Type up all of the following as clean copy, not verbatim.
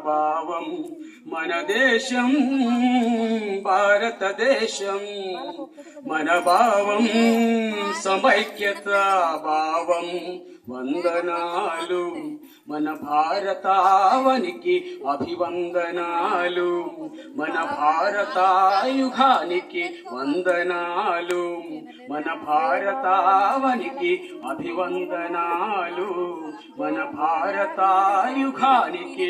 భావం మన దేశం భారతదేశం మన భావం సమైక్యత భావం వందనాలు మన భారతావనికి అభివందనాలు మన భారతాయుగానికి వందనాలు మన భారతావనికి అభివందనాలు మన భారతాయుగానికి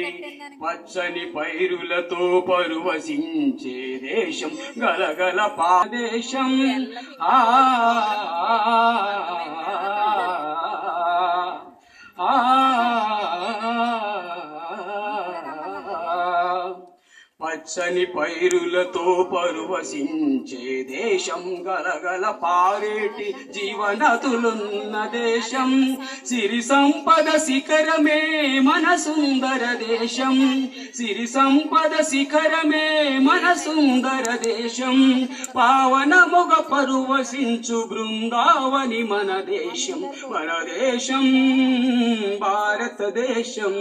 పచ్చని పైరులతో పరువశించే దేశం గలగల పాదేశం పచ్చని పైరులతో పరువశించే దేశం గలగల పారేటి జీవనదులున్న దేశం సిరి సంపద శిఖరమే మన సుందర దేశం సిరి సంపద శిఖరమే మన సుందర దేశం పావనముగ పరువశించు బృందావని మన దేశం భారతదేశం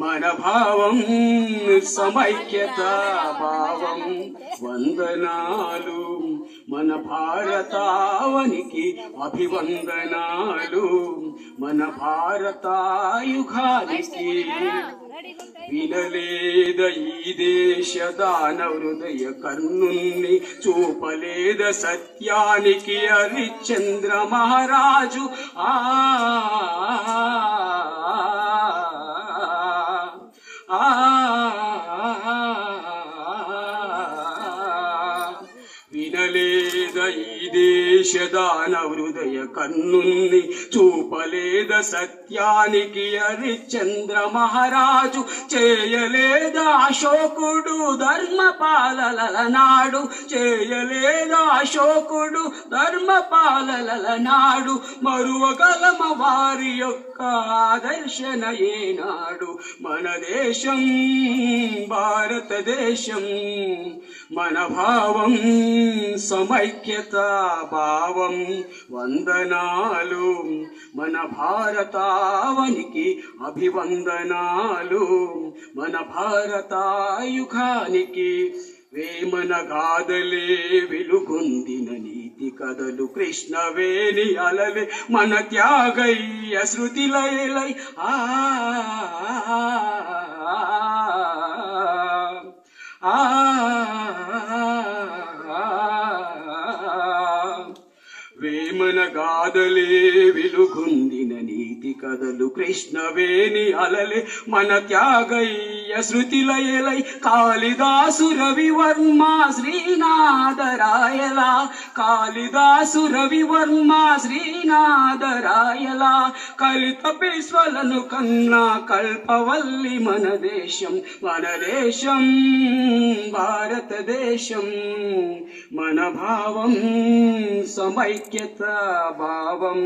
మన భావం సమైక్యత భావం వందనాలు మన భారతావనికి అభివందనాలు మన భారతాయుగానికి వినలేద ఈ దేశ దాన హృదయ కర్ణుణ్ణి చూపలేద సత్యానికి హరిశ్చంద్ర మహారాజు వినలేద ఈ దేశదాన హృదయ కన్నుల్ని చూపలేద సత్యానికి హరిశ్చంద్ర మహారాజు చేయలేద అశోకుడు ధర్మపాలల నాడు చేయలేద అశోకుడు ధర్మపాలల నాడు మరువగలమ వారి యొక్క ఆదర్శన ఏనాడు మన దేశం భారతదేశం మన భావం సమైక్యత భావం వందనాలు మన భారతావనికి అభివందనాలు మన భారతాయుగానికి వేమన గాథలే వెలుగొందిన నీతి కథలు కృష్ణవేణి అలలే మన త్యాగయ్య శృతిలయలై వేమన గాథలే వెలుగొందిన నీతి కథలు కృష్ణవేణి అలలే మన త్యాగయ్య శృతిలయలై కాళిదాసు రవివర్మ శ్రీనాథరాయల కాళిదాసు రవివర్మ శ్రీనాథరాయల కలిత పేశ్వలను కన్నా కల్పవల్లి మన దేశం భారతదేశం మన భావం సమైక్యత భావం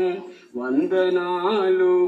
వందనాలు.